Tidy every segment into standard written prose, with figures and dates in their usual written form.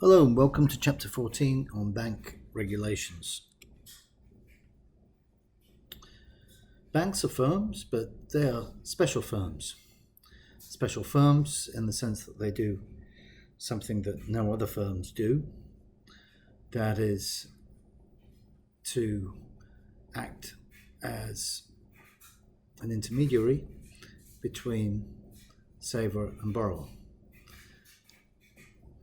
Hello and welcome to Chapter 14 on bank regulations. Banks are firms, but they are special firms. Special firms in the sense that they do something that no other firms do. That is to act as an intermediary between saver and borrower.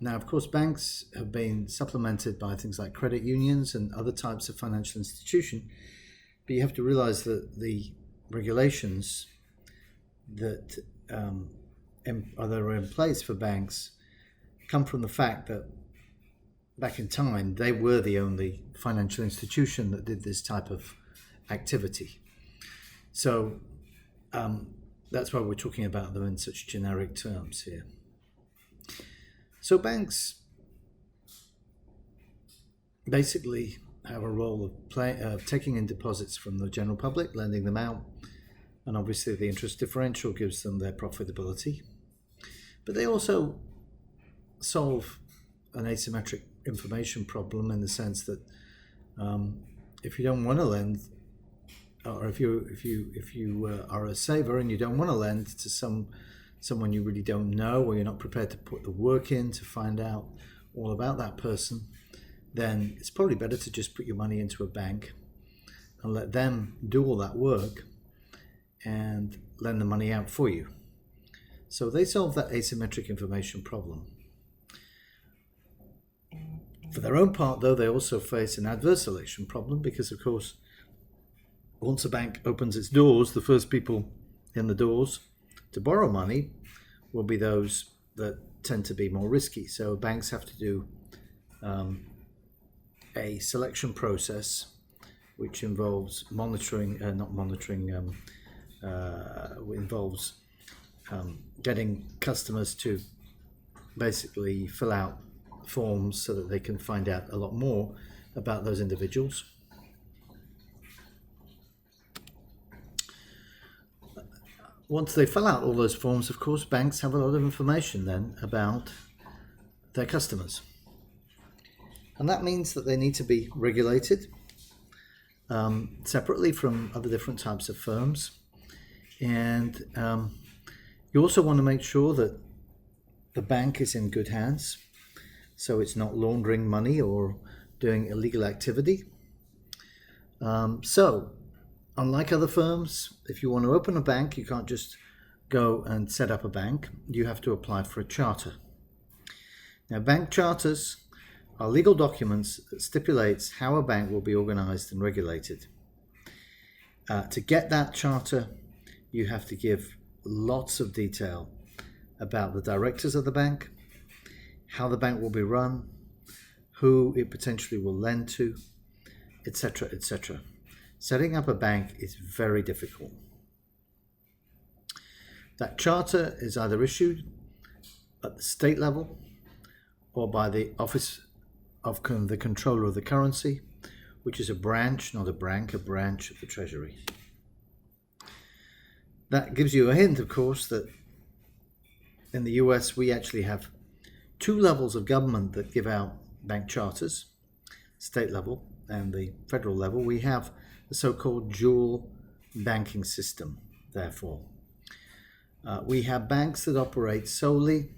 Now, of course, banks have been supplemented by things like credit unions and other types of financial institution, but you have to realize that the regulations that are in place for banks come from the fact that back in time, they were the only financial institution that did this type of activity. So that's why we're talking about them in such generic terms here. So banks basically have a role of taking in deposits from the general public, lending them out, and obviously the interest differential gives them their profitability. But they also solve an asymmetric information problem in the sense that if you don't want to lend, or if you are a saver and you don't want to lend to someone you really don't know, or you're not prepared to put the work in to find out all about that person, then it's probably better to just put your money into a bank and let them do all that work and lend the money out for you. So they solve that asymmetric information problem. For their own part, though, they also face an adverse selection problem because, of course, once a bank opens its doors, the first people in the doors to borrow money will be those that tend to be more risky. So banks have to do a selection process which involves involves getting customers to basically fill out forms so that they can find out a lot more about those individuals. Once they fill out all those forms, of course, banks have a lot of information then about their customers. And that means that they need to be regulated separately from other different types of firms. And you also want to make sure that the bank is in good hands, so it's not laundering money or doing illegal activity. Unlike other firms, if you want to open a bank, you can't just go and set up a bank. You have to apply for a charter. Now, bank charters are legal documents that stipulates how a bank will be organized and regulated. To get that charter, you have to give lots of detail about the directors of the bank, how the bank will be run, who it potentially will lend to, etc., etc. Setting up a bank is very difficult. That charter is either issued at the state level or by the Office of the Controller of the Currency, which is a branch, not a branch, a branch of the Treasury. That gives you a hint, of course, that in the US we actually have two levels of government that give out bank charters, state level and the federal level. We have the so-called dual banking system, therefore. We have banks that operate solely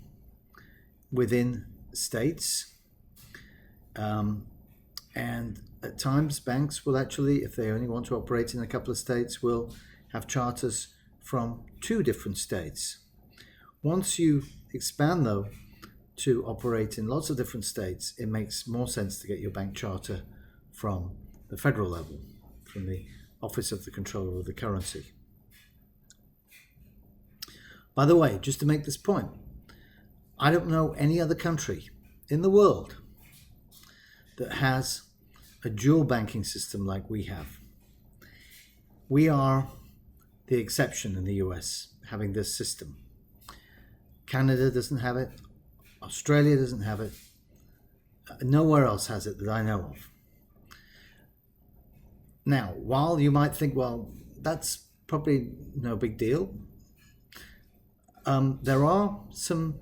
within states, and at times banks will actually, if they only want to operate in a couple of states, will have charters from two different states. Once you expand, though, to operate in lots of different states, it makes more sense to get your bank charter from the federal level, from the Office of the Controller of the Currency. By the way, just to make this point, I don't know any other country in the world that has a dual banking system like we have. We are the exception in the US, having this system. Canada doesn't have it. Australia doesn't have it. Nowhere else has it that I know of. Now, while you might think, well, that's probably no big deal, there are some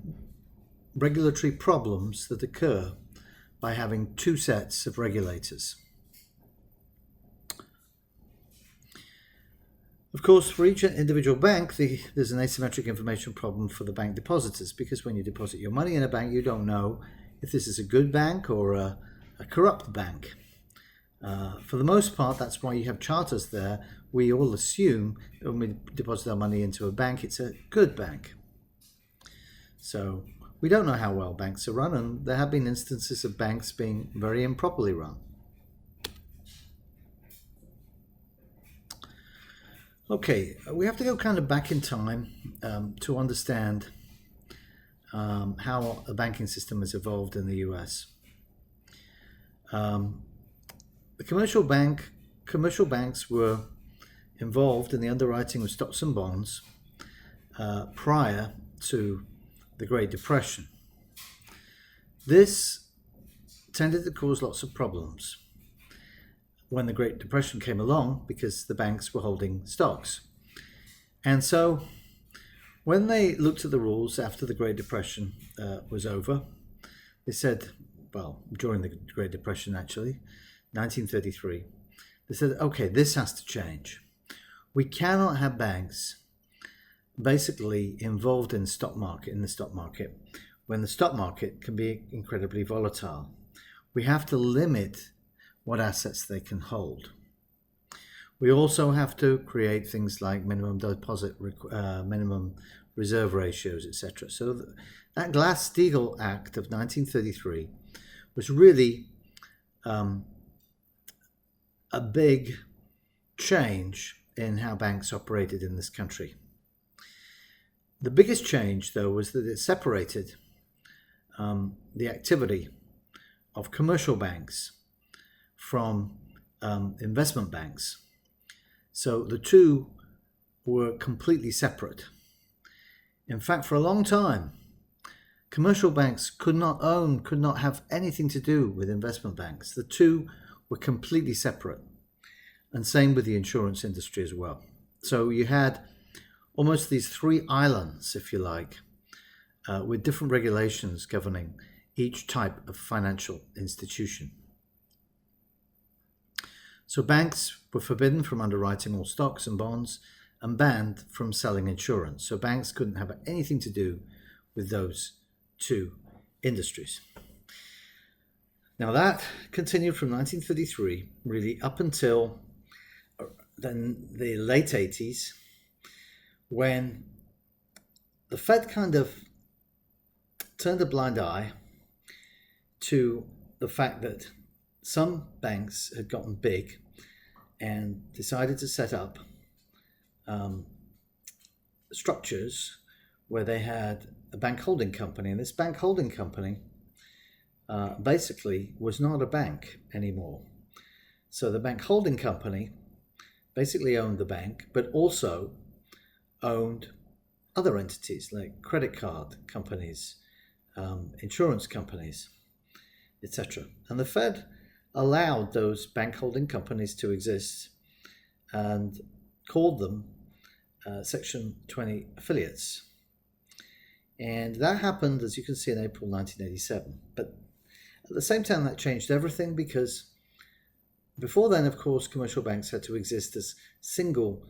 regulatory problems that occur by having two sets of regulators. Of course, for each individual bank, there's an asymmetric information problem for the bank depositors, because when you deposit your money in a bank, you don't know if this is a good bank or a corrupt bank. For the most part, that's why you have charters there. We all assume that when we deposit our money into a bank, it's a good bank. So we don't know how well banks are run, and there have been instances of banks being very improperly run. Okay, we have to go kind of back in time to understand how the banking system has evolved in the US. The commercial banks were involved in the underwriting of stocks and bonds prior to the Great Depression. This tended to cause lots of problems when the Great Depression came along, because the banks were holding stocks. And so when they looked at the rules after the Great Depression was over, they said, well, during the Great Depression actually, 1933, they said, okay, this has to change. We cannot have banks basically involved in the stock market, when the stock market can be incredibly volatile. We have to limit what assets they can hold. We also have to create things like minimum deposit, minimum reserve ratios, etc. So that Glass-Steagall Act of 1933 was really a big change in how banks operated in this country. The biggest change, though, was that it separated the activity of commercial banks from investment banks. So the two were completely separate. In fact, for a long time, commercial banks could not have anything to do with investment banks. The two were completely separate. And same with the insurance industry as well. So you had almost these three islands, if you like, with different regulations governing each type of financial institution. So banks were forbidden from underwriting all stocks and bonds and banned from selling insurance. So banks couldn't have anything to do with those two industries. Now that continued from 1933 really up until then the late 80s, when the Fed kind of turned a blind eye to the fact that some banks had gotten big and decided to set up structures where they had a bank holding company. And this bank holding company basically was not a bank anymore. So the bank holding company basically owned the bank, but also owned other entities like credit card companies, insurance companies, etc. And the Fed allowed those bank holding companies to exist and called them Section 20 affiliates. And that happened, as you can see, in April 1987. But at the same time, that changed everything, because before then, of course, commercial banks had to exist as single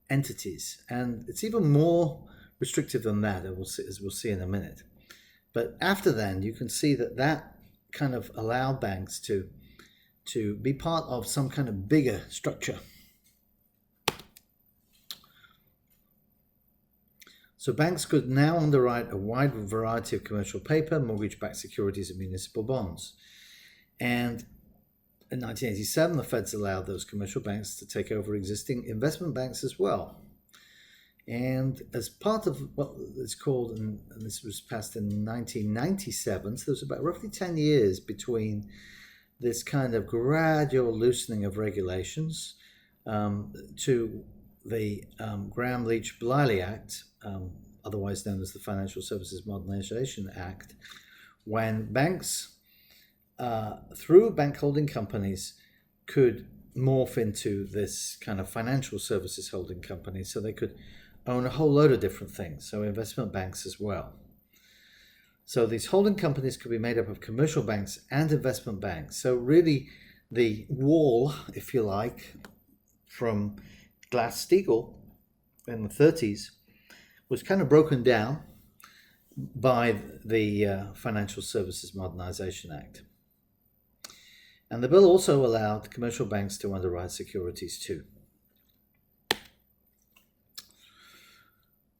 entities. And it's even more restrictive than that, as we'll see in a minute. But after then, you can see that kind of allowed banks to be part of some kind of bigger structure. So banks could now underwrite a wide variety of commercial paper, mortgage-backed securities, and municipal bonds. And in 1987, the Feds allowed those commercial banks to take over existing investment banks as well. And as part of what is called, and this was passed in 1997, so there's about roughly 10 years between this kind of gradual loosening of regulations to the Graham-Leach-Bliley Act, otherwise known as the Financial Services Modernization Act, when banks, through bank holding companies, could morph into this kind of financial services holding company, so they could own a whole load of different things, so investment banks as well. So these holding companies could be made up of commercial banks and investment banks. So really the wall, if you like, from Glass-Steagall in the 30s was kind of broken down by the Financial Services Modernization Act. And the bill also allowed commercial banks to underwrite securities too.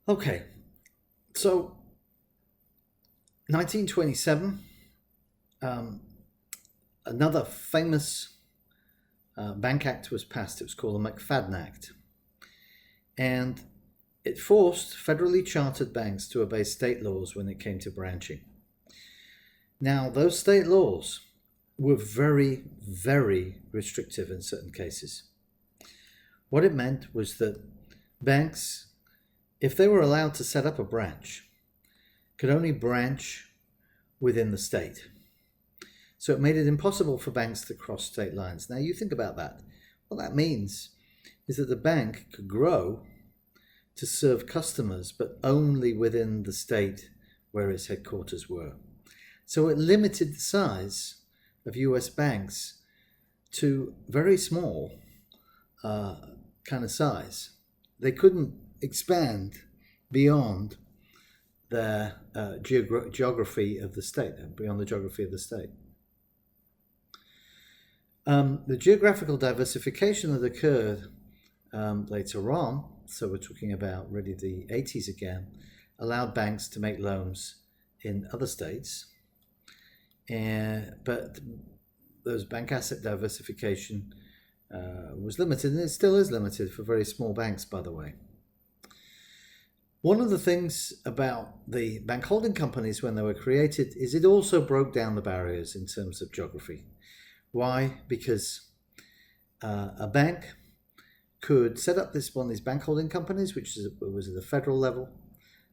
Okay, so 1927, another famous bank act was passed. It was called the McFadden Act. And it forced federally chartered banks to obey state laws when it came to branching. Now, those state laws were very, very restrictive in certain cases. What it meant was that banks, if they were allowed to set up a branch, could only branch within the state. So it made it impossible for banks to cross state lines. Now you think about that. What that means is that the bank could grow to serve customers, but only within the state where its headquarters were. So it limited the size of US banks to very small kind of size. They couldn't expand beyond their geography of the state, beyond the geography of the state. The geographical diversification that occurred later on, so we're talking about really the 80s again, allowed banks to make loans in other states. But those bank asset diversification was limited, and it still is limited for very small banks, by the way. One of the things about the bank holding companies when they were created is it also broke down the barriers in terms of geography. Why? Because a bank could set up one of these bank holding companies, which was at the federal level,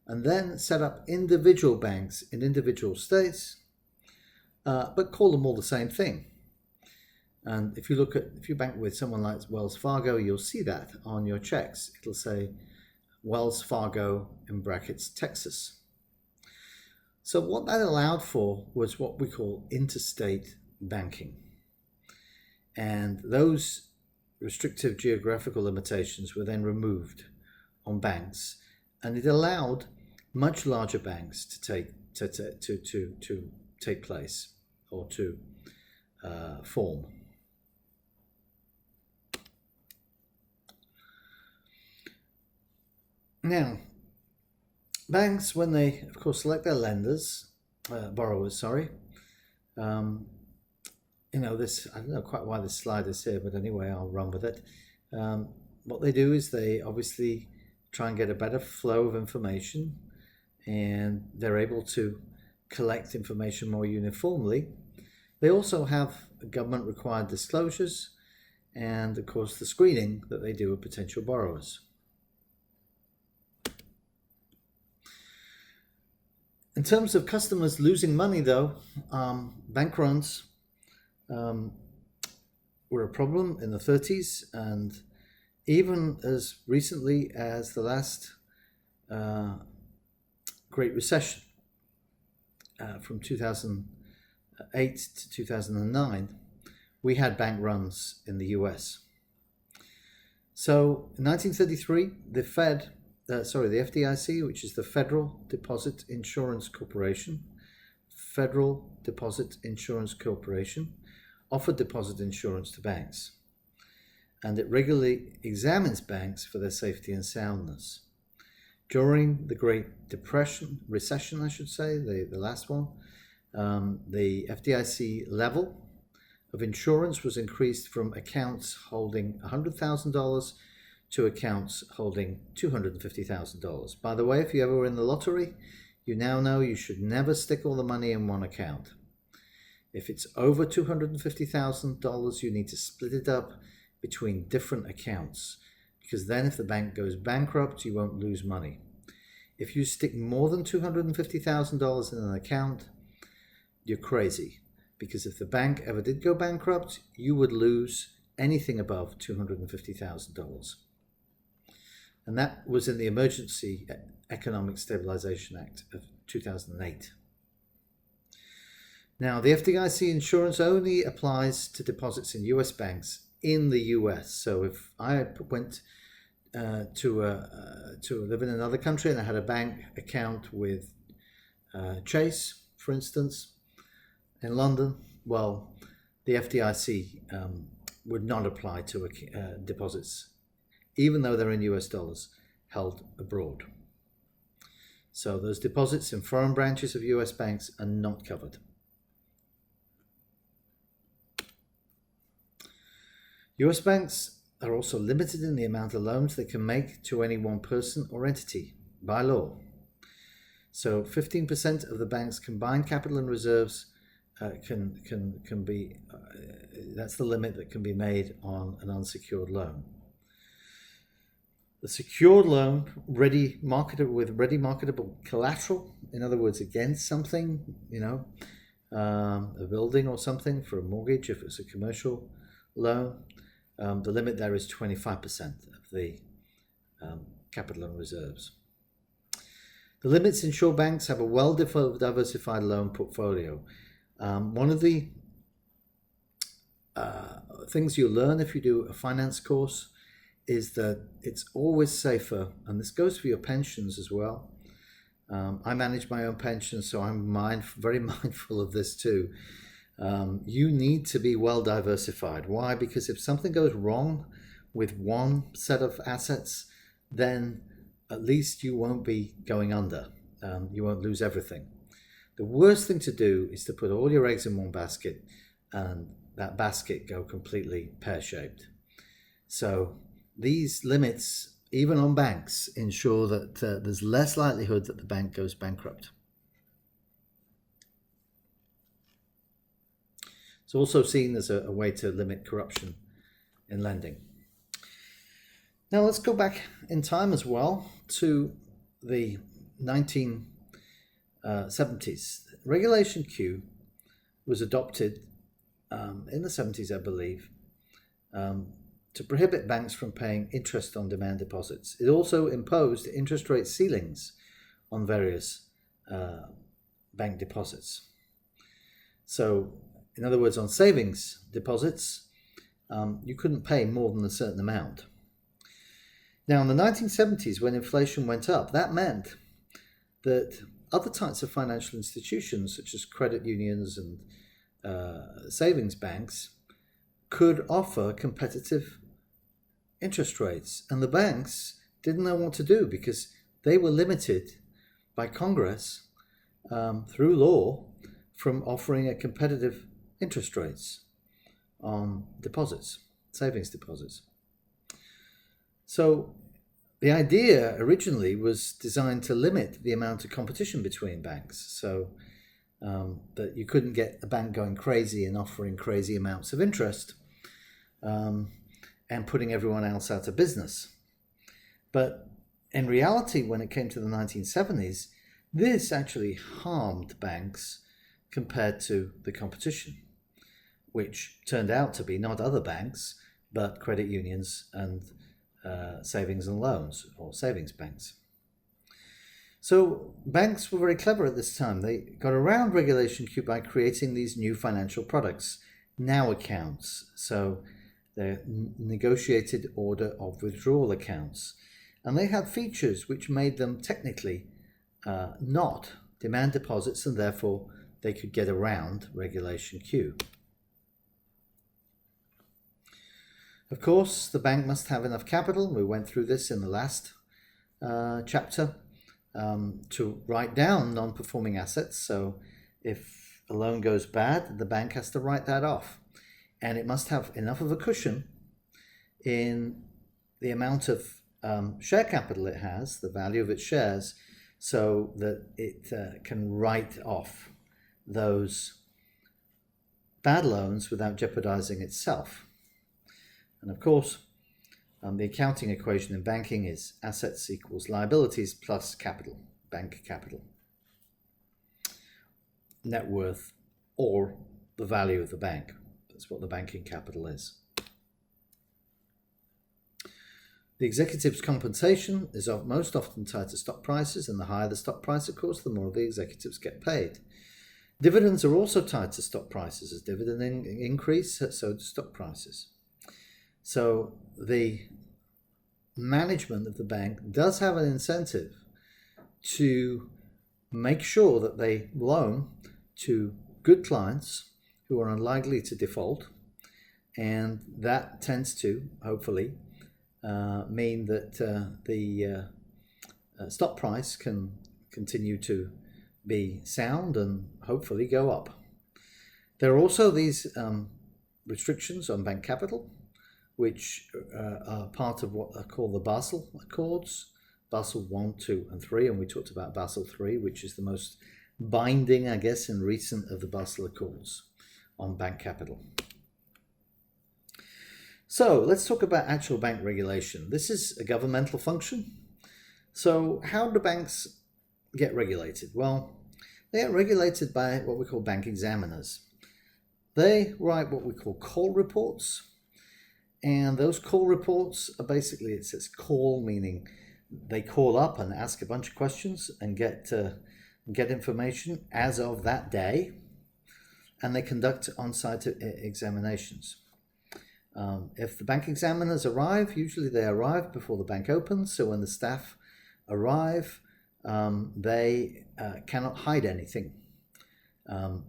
and then set up individual banks in individual states, but call them all the same thing. And if you bank with someone like Wells Fargo, you'll see that on your checks. It'll say Wells Fargo in brackets Texas. So what that allowed for was what we call interstate banking. And those restrictive geographical limitations were then removed on banks, and it allowed much larger banks to take place or to form. Now, banks, when they, of course, select their borrowers, this, I don't know quite why this slide is here, but anyway, I'll run with it. What they do is they obviously try and get a better flow of information, and they're able to collect information more uniformly. They also have government required disclosures and, of course, the screening that they do of potential borrowers. In terms of customers losing money, though, bank runs were a problem in the 30s, and even as recently as the last Great Recession from 2008 to 2009, we had bank runs in the US. So in 1933, the FDIC, which is the Federal Deposit Insurance Corporation, offered deposit insurance to banks, and it regularly examines banks for their safety and soundness. During the Great Recession, I should say, the last one, the FDIC level of insurance was increased from accounts holding $100,000 to accounts holding $250,000. By the way, if you ever were in the lottery, you now know you should never stick all the money in one account. If it's over $250,000, you need to split it up between different accounts, because then if the bank goes bankrupt, you won't lose money. If you stick more than $250,000 in an account, you're crazy, because if the bank ever did go bankrupt, you would lose anything above $250,000. And that was in the Emergency Economic Stabilization Act of 2008. Now, the FDIC insurance only applies to deposits in US banks in the US. So if I went to live in another country and I had a bank account with Chase, for instance, in London, well, the FDIC would not apply to deposits, even though they're in US dollars held abroad. So those deposits in foreign branches of US banks are not covered. US banks are also limited in the amount of loans they can make to any one person or entity by law. So 15% of the bank's combined capital and reserves can be, that's the limit that can be made on an unsecured loan. The secured loan, with ready marketable collateral, in other words, against something, a building or something for a mortgage if it's a commercial loan, the limit there is 25% of the capital and reserves. The limits ensure banks have a well-diversified loan portfolio. One of the things you learn if you do a finance course is that it's always safer, and this goes for your pensions as well. I manage my own pension, so I'm very mindful of this too. You need to be well diversified. Why? Because if something goes wrong with one set of assets, then at least you won't be going under. You won't lose everything. The worst thing to do is to put all your eggs in one basket and that basket go completely pear-shaped. So these limits, even on banks, ensure that there's less likelihood that the bank goes bankrupt. It's also seen as a way to limit corruption in lending. Now let's go back in time as well to the 1970s. Regulation Q was adopted in the 70s, I believe, to prohibit banks from paying interest on demand deposits. It also imposed interest rate ceilings on various bank deposits. So, in other words, on savings deposits, you couldn't pay more than a certain amount. Now, in the 1970s, when inflation went up, that meant that other types of financial institutions, such as credit unions and savings banks, could offer competitive interest rates. And the banks didn't know what to do because they were limited by Congress through law from offering a competitive interest rates on deposits, savings deposits. So the idea originally was designed to limit the amount of competition between banks, so that you couldn't get a bank going crazy and offering crazy amounts of interest and putting everyone else out of business. But in reality, when it came to the 1970s, this actually harmed banks compared to the competition, which turned out to be not other banks, but credit unions and savings and loans, or savings banks. So banks were very clever at this time. They got around Regulation Q by creating these new financial products, NOW accounts. So they're negotiated order of withdrawal accounts. And they had features which made them technically not demand deposits, and therefore they could get around Regulation Q. Of course, the bank must have enough capital. We went through this in the last chapter to write down non-performing assets. So if a loan goes bad, the bank has to write that off. And it must have enough of a cushion in the amount of share capital it has, the value of its shares, so that it can write off those bad loans without jeopardizing itself. And of course, the accounting equation in banking is assets equals liabilities plus capital, bank capital, net worth, or the value of the bank. That's what the banking capital is. The executive's compensation is most often tied to stock prices, and the higher the stock price, of course, the more the executives get paid. Dividends are also tied to stock prices. As dividend increase, so do stock prices. So the management of the bank does have an incentive to make sure that they loan to good clients who are unlikely to default, and that tends to hopefully mean that the stock price can continue to be sound and hopefully go up. There are also these restrictions on bank capital, which are part of what are called the Basel Accords, Basel 1, 2, and 3, and we talked about Basel 3, which is the most binding, I guess, and recent of the Basel Accords on bank capital. So let's talk about actual bank regulation. This is a governmental function. So how do banks get regulated? Well, they are regulated by what we call bank examiners. They write what we call call reports, and those call reports are basically, it says call, meaning they call up and ask a bunch of questions and get information as of that day, and they conduct on-site examinations. If the bank examiners arrive, usually they arrive before the bank opens, so when the staff arrive, they cannot hide anything.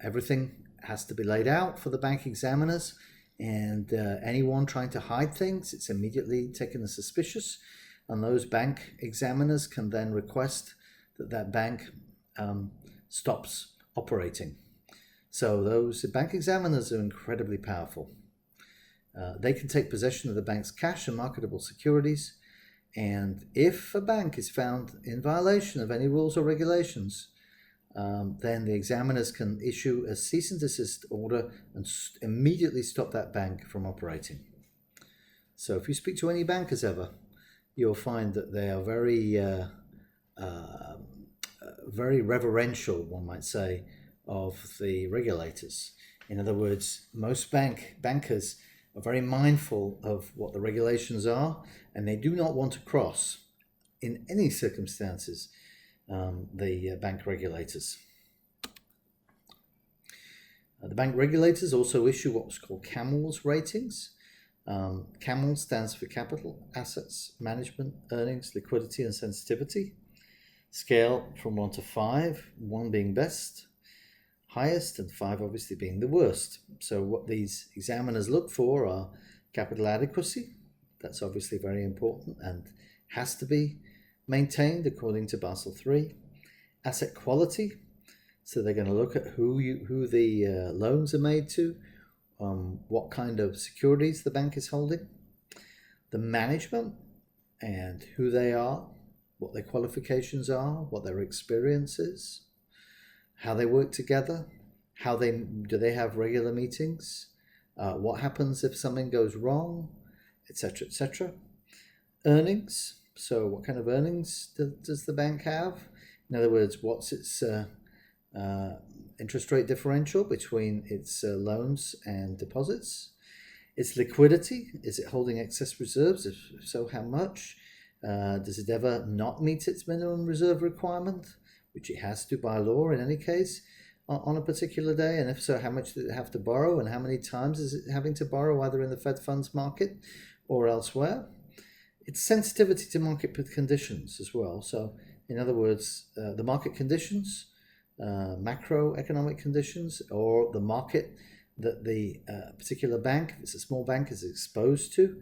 Everything has to be laid out for the bank examiners, and anyone trying to hide things, it's immediately taken as suspicious, and those bank examiners can then request that that bank stops operating. So those bank examiners are incredibly powerful. They can take possession of the bank's cash and marketable securities, and if a bank is found in violation of any rules or regulations, then the examiners can issue a cease and desist order and immediately stop that bank from operating. So if you speak to any bankers ever, you'll find that they are very reverential, one might say, of the regulators. In other words, most bankers are very mindful of what the regulations are, and they do not want to cross, in any circumstances, the bank regulators. The bank regulators also issue what's called CAMELS ratings. CAMEL stands for capital, assets, management, earnings, liquidity, and sensitivity. Scale from 1 to 5, 1 being best, highest, and 5 obviously being the worst. So what these examiners look for are capital adequacy. That's obviously very important and has to be maintained according to Basel III. Asset quality, so they're going to look at who the loans are made to, what kind of securities the bank is holding. The management and who they are, what their qualifications are, what their experience is, how they work together, do they have regular meetings, what happens if something goes wrong, etc., etc. Earnings, so what kind of earnings does the bank have? In other words, what's its interest rate differential between its loans and deposits? Its liquidity, is it holding excess reserves? If so, how much? Does it ever not meet its minimum reserve requirement, which it has to by law in any case, on a particular day? And if so, how much does it have to borrow, and how many times is it having to borrow, either in the Fed funds market or elsewhere? Its sensitivity to market conditions as well. So in other words, the market conditions, macroeconomic conditions, or the market that the particular bank, if it's a small bank, is exposed to,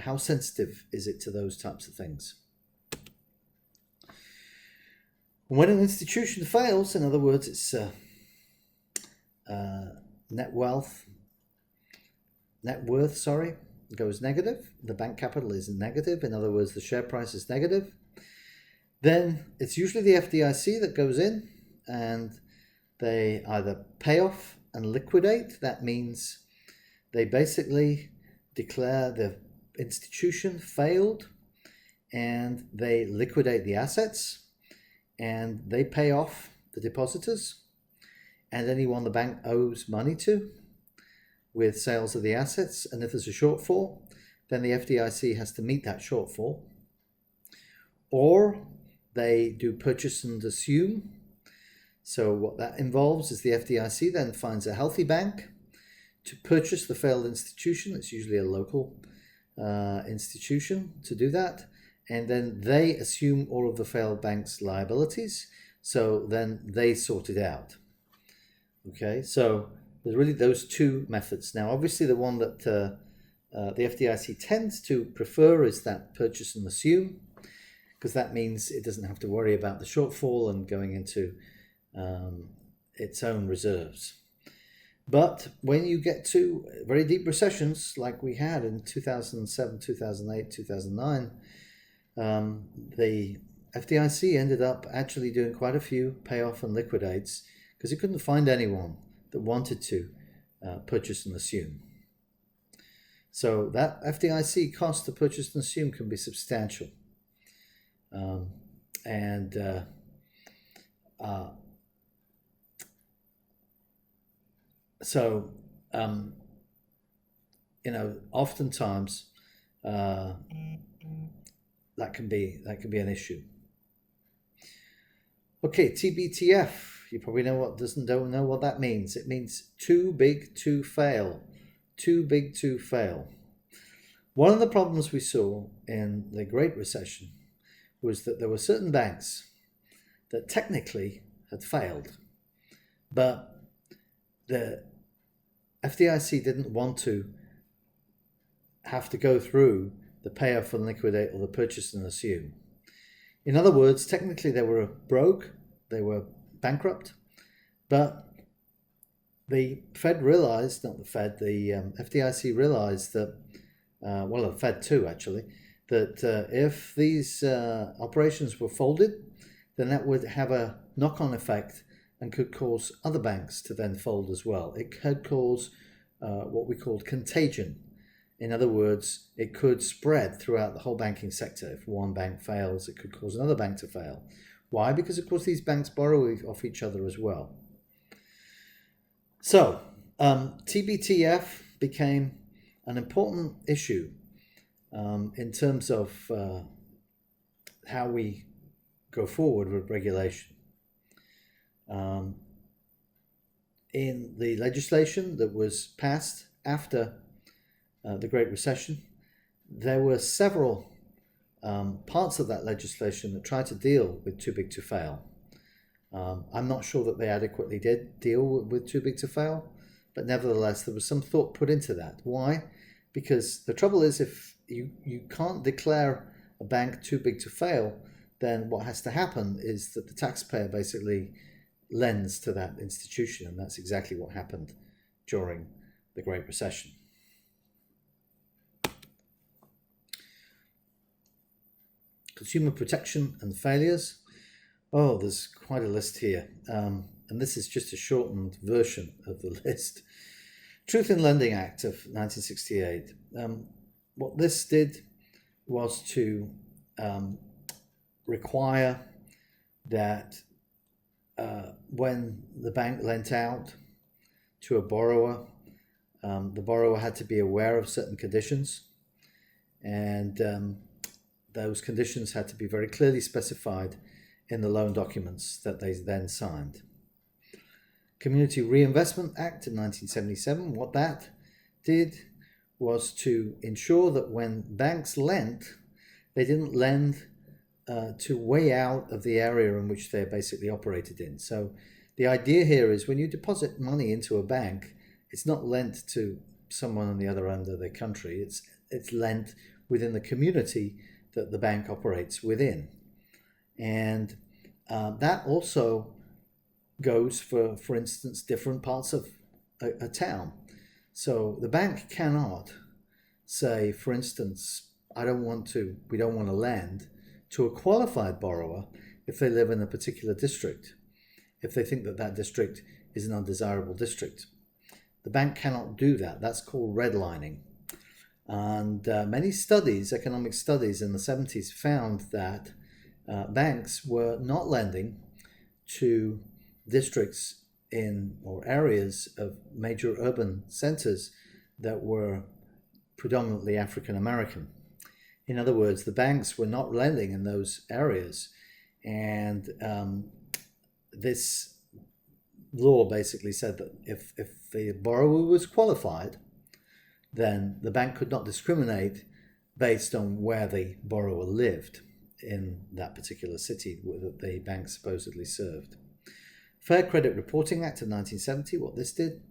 how sensitive is it to those types of things? When an institution fails, in other words, its net worth, goes negative, the bank capital is negative, in other words, the share price is negative, then it's usually the FDIC that goes in and they either pay off and liquidate. That means they basically declare the institution failed and they liquidate the assets and they pay off the depositors and anyone the bank owes money to with sales of the assets. And if there's a shortfall, then the FDIC has to meet that shortfall. Or they do purchase and assume. So what that involves is the FDIC then finds a healthy bank to purchase the failed institution. It's usually a local institution to do that. And then they assume all of the failed bank's liabilities. So then they sort it out. Okay, so there's really those two methods. Now, obviously, the one that the FDIC tends to prefer is that purchase and assume, because that means it doesn't have to worry about the shortfall and going into its own reserves. But when you get to very deep recessions like we had in 2007, 2008, 2009, the FDIC ended up actually doing quite a few payoff and liquidates because it couldn't find anyone that wanted to purchase and assume. So that FDIC cost to purchase and assume can be substantial. So, oftentimes that can be an issue. Okay, TBTF. You probably don't know what that means. It means too big to fail. Too big to fail. One of the problems we saw in the Great Recession was that there were certain banks that technically had failed, but the FDIC didn't want to have to go through the payoff and liquidate or the purchase and assume. In other words, technically they were broke, they were bankrupt, but the Fed realized, not the Fed, the FDIC realized that, the Fed too actually, that if these operations were folded, then that would have a knock-on effect and could cause other banks to then fold as well. It could cause what we called contagion. In other words, it could spread throughout the whole banking sector. If one bank fails, it could cause another bank to fail. Why? Because, of course, these banks borrow off each other as well. So, TBTF became an important issue in terms of how we go forward with regulation. In the legislation that was passed after the Great Recession, there were several parts of that legislation that tried to deal with too big to fail. I'm not sure that they adequately did deal with too big to fail, but nevertheless there was some thought put into that. Why? Because the trouble is, if you can't declare a bank too big to fail, then what has to happen is that the taxpayer basically lends to that institution, and that's exactly what happened during the Great Recession. Consumer protection and failures. Oh, there's quite a list here, and this is just a shortened version of the list. Truth in Lending Act of 1968. What this did was to require that when the bank lent out to a borrower, the borrower had to be aware of certain conditions, and those conditions had to be very clearly specified in the loan documents that they then signed. Community Reinvestment Act of 1977, what that did was to ensure that when banks lent, they didn't lend to way out of the area in which they're basically operated in. So the idea here is when you deposit money into a bank, it's not lent to someone on the other end of the country. It's lent within the community that the bank operates within. And that also goes for instance, different parts of a town. So the bank cannot say, for instance, we don't want to lend to a qualified borrower if they live in a particular district, if they think that district is an undesirable district. The bank cannot do that. That's called redlining. And many studies, economic studies in the 70s, found that banks were not lending to districts in or areas of major urban centers that were predominantly African American. In other words, the banks were not lending in those areas, and this law basically said that if the borrower was qualified, then the bank could not discriminate based on where the borrower lived in that particular city that the bank supposedly served. Fair Credit Reporting Act of 1970, what this did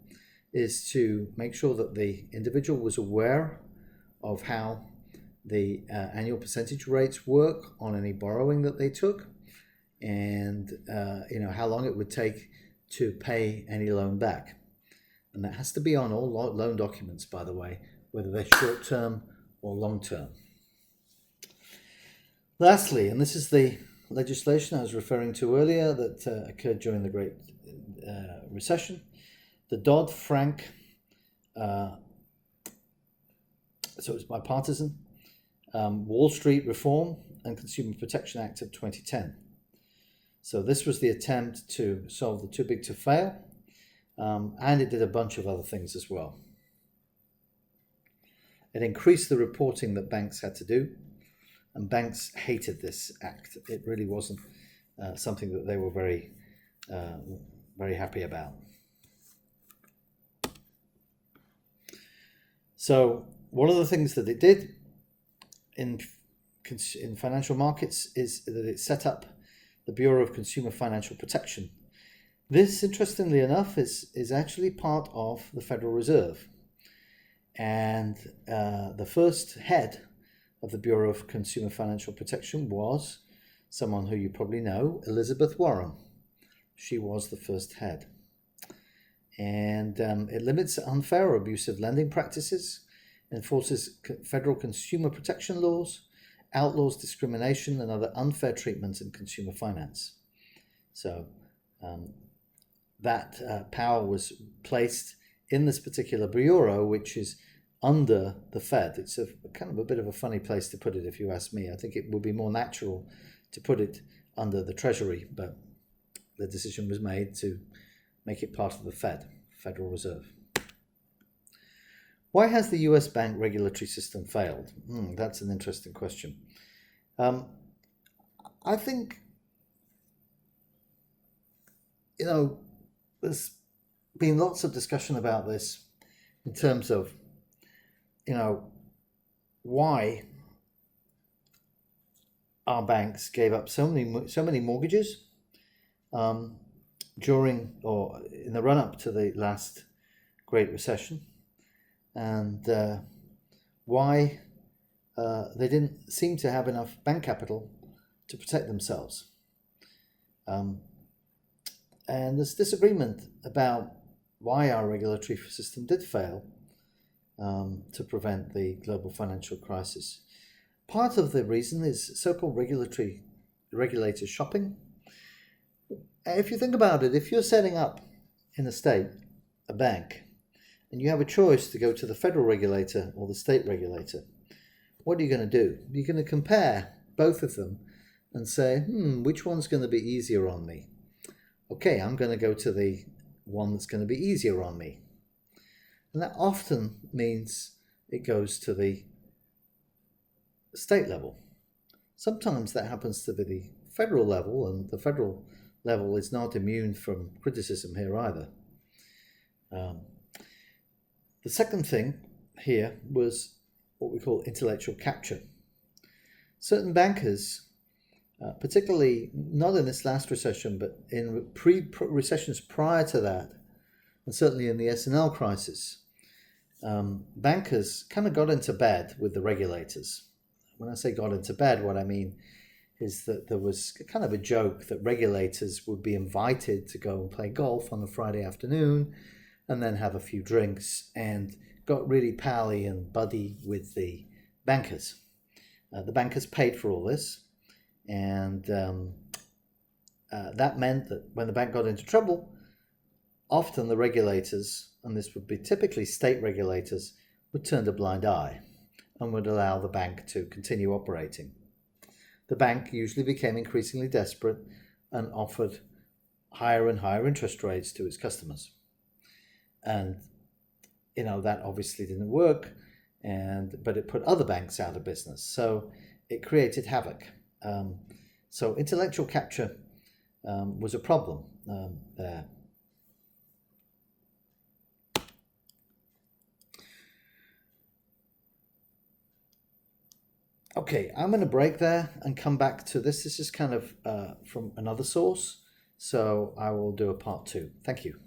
is to make sure that the individual was aware of how the annual percentage rates work on any borrowing that they took, and how long it would take to pay any loan back. And that has to be on all loan documents, by the way, whether they're short-term or long-term. Lastly, and this is the legislation I was referring to earlier that occurred during the Great Recession, the Dodd-Frank, so it's bipartisan, Wall Street Reform and Consumer Protection Act of 2010. So this was the attempt to solve the too big to fail, and it did a bunch of other things as well. It increased the reporting that banks had to do, and banks hated this act. It really wasn't something that they were very happy about. So one of the things that it did in financial markets is that it set up the Bureau of Consumer Financial Protection. This, interestingly enough, is actually part of the Federal Reserve. And the first head of the Bureau of Consumer Financial Protection was someone who you probably know, Elizabeth Warren. She was the first head. And it limits unfair or abusive lending practices, enforces federal consumer protection laws, outlaws discrimination and other unfair treatments in consumer finance. So that power was placed in this particular bureau, which is under the Fed. It's a kind of a bit of a funny place to put it, if you ask me. I think it would be more natural to put it under the Treasury, but the decision was made to make it part of the Fed, Federal Reserve. Why has the US bank regulatory system failed? That's an interesting question. I think, there's been lots of discussion about this in terms of, why our banks gave up so many mortgages during or in the run-up to the last Great Recession, and why they didn't seem to have enough bank capital to protect themselves. And there's disagreement about why our regulatory system did fail to prevent the global financial crisis. Part of the reason is so-called regulator shopping. If you think about it, if you're setting up in a state a bank and you have a choice to go to the federal regulator or the state regulator, what are you going to do? You're going to compare both of them and say, which one's going to be easier on me? Okay, I'm going to go to the one that's going to be easier on me. And that often means it goes to the state level. Sometimes that happens to be the federal level, and the federal level is not immune from criticism here either. The second thing here was what we call intellectual capture. Certain bankers, particularly not in this last recession, but in recessions prior to that, and certainly in the S&L crisis, bankers kind of got into bed with the regulators. When I say got into bed, what I mean is that there was kind of a joke that regulators would be invited to go and play golf on a Friday afternoon and then have a few drinks, and got really pally and buddy with the bankers. The bankers paid for all this, and that meant that when the bank got into trouble, often the regulators, and this would be typically state regulators, would turn a blind eye and would allow the bank to continue operating. The bank usually became increasingly desperate and offered higher and higher interest rates to its customers. And, that obviously didn't work, but it put other banks out of business. So it created havoc. So intellectual capture was a problem there. Okay, I'm going to break there and come back to this. This is kind of from another source, so I will do a part two. Thank you.